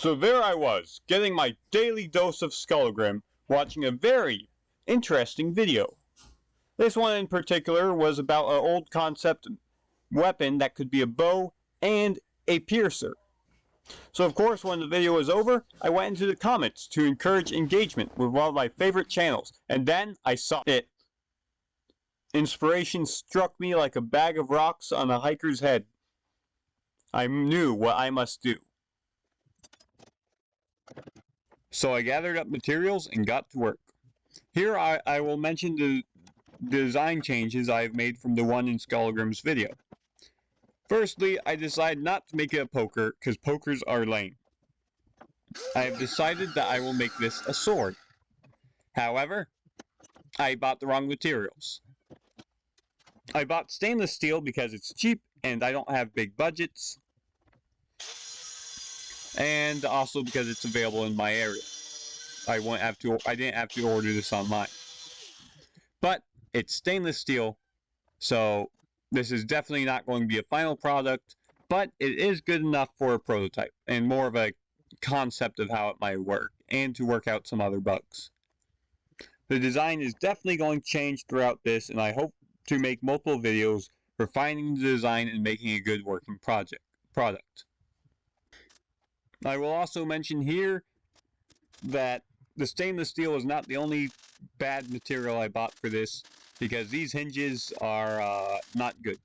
So there I was, getting my daily dose of skallagrim, watching a very interesting video. This one in particular was about an old concept weapon that could be a bow and a piercer. So of course when the video was over, I went into the comments to encourage engagement with one of my favorite channels, and then I saw it. Inspiration struck me like a bag of rocks on a hiker's head. I knew what I must do. So I gathered up materials and got to work. Here I will mention the design changes I have made from the one in skallagrim's video. Firstly, I decided not to make it a poker, because pokers are lame. I have decided that I will make this a sword. However, I bought the wrong materials. I bought stainless steel because it's cheap and I don't have big budgets. And also because it's available in my area. I didn't have to order this online. But it's stainless steel, so this is definitely not going to be a final product, but it is good enough for a prototype and more of a concept of how it might work and to work out some other bugs. The design is definitely going to change throughout this, and I hope to make multiple videos refining the design and making a good working product. I will also mention here that the stainless steel is not the only bad material I bought for this, because these hinges are not good.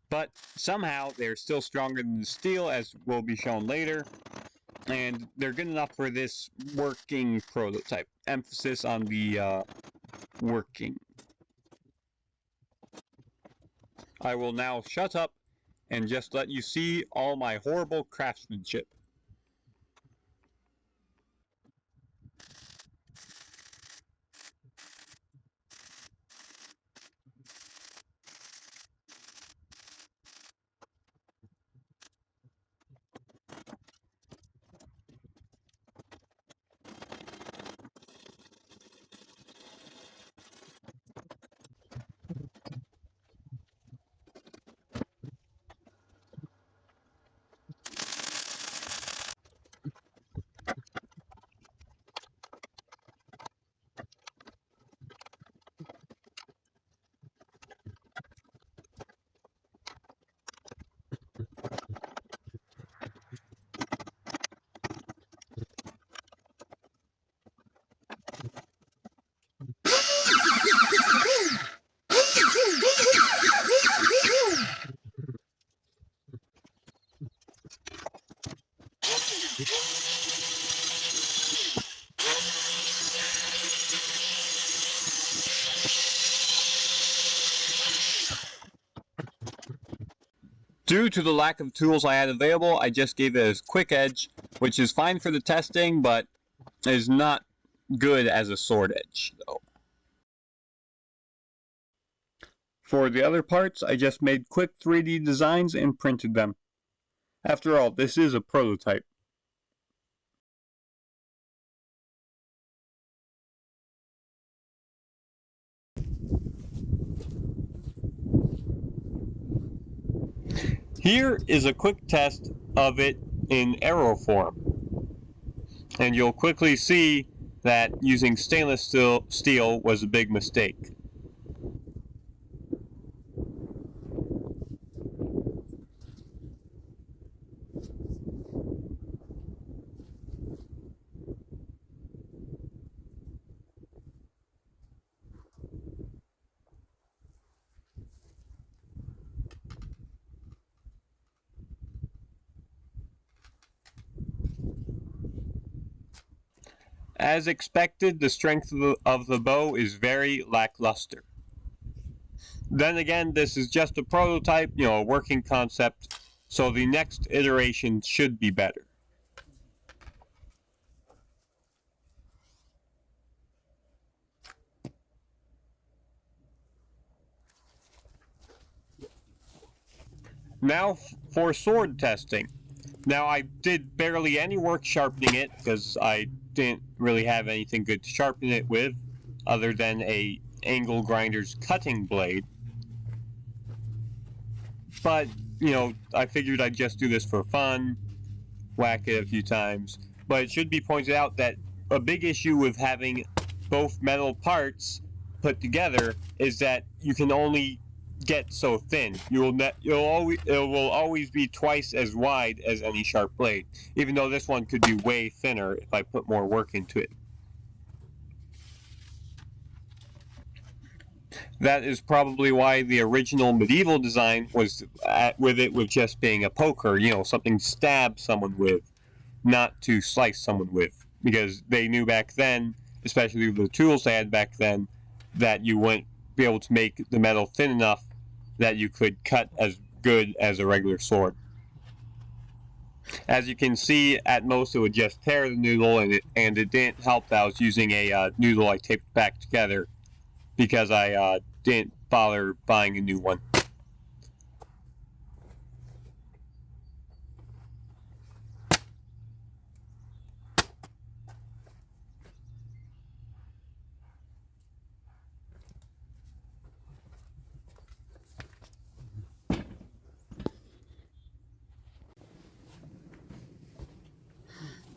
But somehow they're still stronger than the steel, as will be shown later, and they're good enough for this working prototype. Emphasis on the working. I will now shut up and just let you see all my horrible craftsmanship. Due to the lack of tools I had available, I just gave it a quick edge, which is fine for the testing, but is not good as a sword edge, though. For the other parts, I just made quick 3D designs and printed them. After all, this is a prototype. Here is a quick test of it in arrow form. And you'll quickly see that using stainless steel was a big mistake. As expected, the strength of the bow is very lackluster. Then again, this is just a prototype, a working concept, so the next iteration should be better. Now for sword testing. Now I did barely any work sharpening it because I didn't really have anything good to sharpen it with other than a angle grinder's cutting blade. But, I figured I'd just do this for fun whack it a few times. But it should be pointed out that a big issue with having both metal parts put together is that you can only get so thin. It will always be twice as wide as any sharp blade, even though this one could be way thinner if I put more work into it. That is probably why the original medieval design was with just being a poker, something to stab someone with, not to slice someone with, because they knew back then, especially with the tools they had back then, that you wouldn't be able to make the metal thin enough that you could cut as good as a regular sword. As you can see, at most it would just tear the noodle, and it didn't help that I was using a noodle I taped back together, because I didn't bother buying a new one.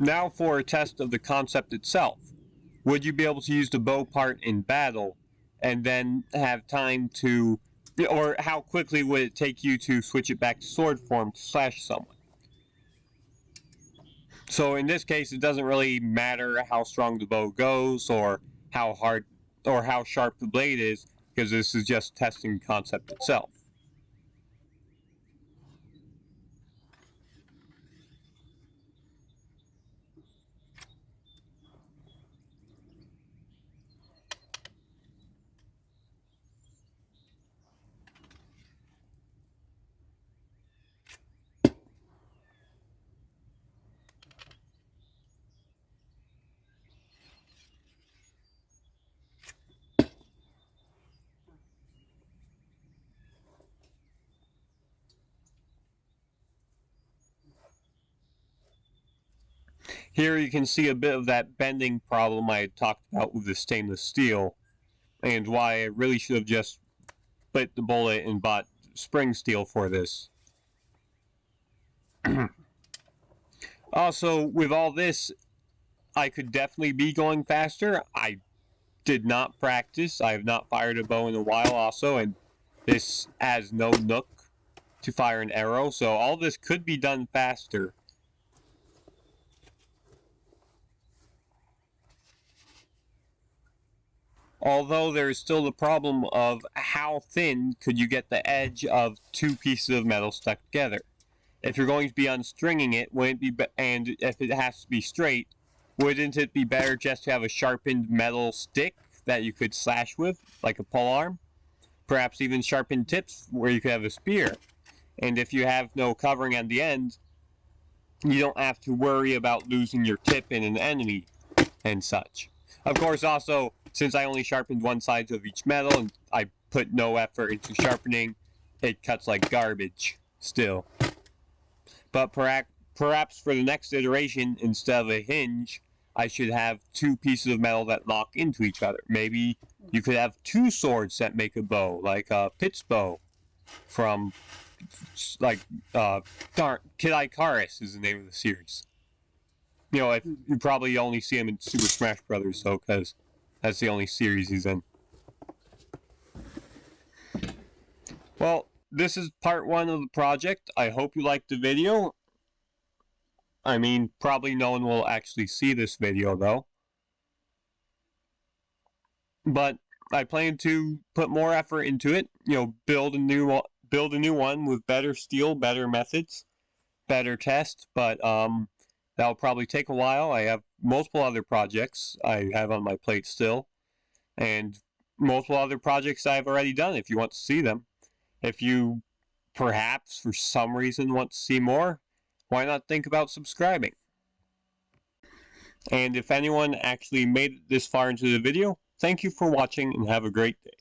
Now for a test of the concept itself. Would you be able to use the bow part in battle and then have time to, or how quickly would it take you to switch it back to sword form to slash someone? So in this case, it doesn't really matter how strong the bow goes or how hard or how sharp the blade is, because this is just testing the concept itself. Here you can see a bit of that bending problem I had talked about with the stainless steel, and why I really should have just bit the bullet and bought spring steel for this. Also, with all this, I could definitely be going faster. I did not practice. I have not fired a bow in a while also, and this has no nook to fire an arrow, so all this could be done faster. Although there is still the problem of how thin could you get the edge of two pieces of metal stuck together. If you're going to be unstringing it, wouldn't it be and if it has to be straight, wouldn't it be better just to have a sharpened metal stick that you could slash with, like a polearm? Perhaps even sharpened tips where you could have a spear. And if you have no covering at the end, you don't have to worry about losing your tip in an enemy and such. Of course, also, since I only sharpened one side of each metal and I put no effort into sharpening, it cuts like garbage still. But perhaps for the next iteration, instead of a hinge, I should have two pieces of metal that lock into each other. Maybe you could have two swords that make a bow, like a Pitt's bow from, like, Kid Icarus is the name of the series. If you probably only see him in Super Smash Brothers, though, because that's the only series he's in. Well, this is part 1 of the project. I hope you liked the video. I mean, probably no one will actually see this video, though. But I plan to put more effort into it. Build a new one with better steel, better methods, better test. But that'll probably take a while. I have multiple other projects I have on my plate still, and multiple other projects I've already done if you want to see them. If you perhaps for some reason want to see more, why not think about subscribing? And if anyone actually made it this far into the video, thank you for watching and have a great day.